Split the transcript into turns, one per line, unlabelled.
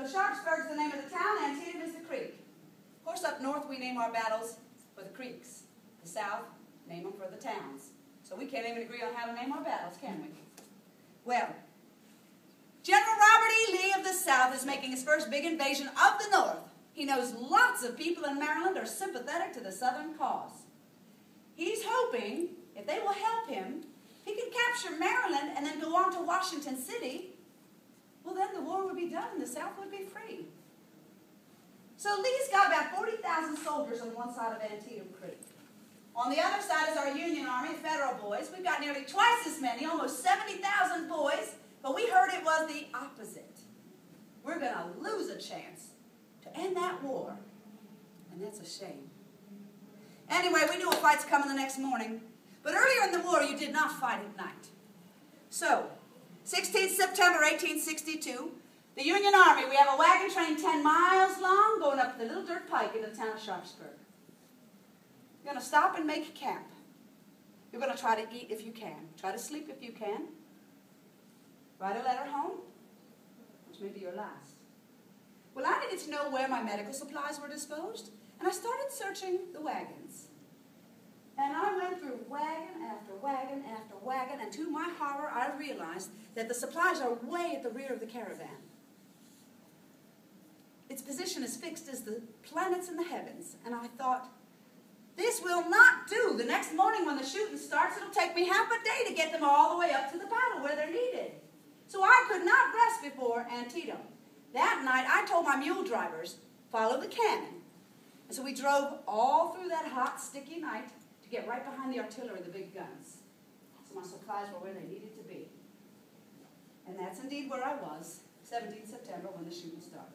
So Sharpsburg's the name of the town, Antietam is the creek. Of course, up north we name our battles for the creeks. The south, name them for the towns. So we can't even agree on how to name our battles, can we? Well, General Robert E. Lee of the South is making his first big invasion of the North. He knows lots of people in Maryland are sympathetic to the Southern cause. He's hoping, if they will help him, he can capture Maryland and then go on to Washington City. Well, then the war would be done and the South would be free. So Lee's got about 40,000 soldiers on one side of Antietam Creek. On the other side is our Union Army, Federal boys. We've got nearly twice as many, almost 70,000 boys, but we heard it was the opposite. We're going to lose a chance to end that war, and that's a shame. Anyway, we knew a fight's coming the next morning, but earlier in the war you did not fight at night. So, 16th September 1862, the Union Army, we have a wagon train 10 miles long going up the little dirt pike into the town of Sharpsburg. You're going to stop and make camp. You're going to try to eat if you can. Try to sleep if you can. Write a letter home, which may be your last. Well, I needed to know where my medical supplies were disposed, and I started searching the wagons. And I went through wagon after wagon after wagon, and to my horror, I realized that the supplies are way at the rear of the caravan. Its position is fixed as the planets in the heavens, and I thought, this will not do. The next morning when the shooting starts, it'll take me half a day to get them all the way up to the battle where they're needed. So I could not rest before Antietam. That night, I told my mule drivers, follow the cannon. And so we drove all through that hot, sticky night to get right behind the artillery, the big guns. So my supplies were where they needed to be. And that's indeed where I was, 17th September, when the shooting started.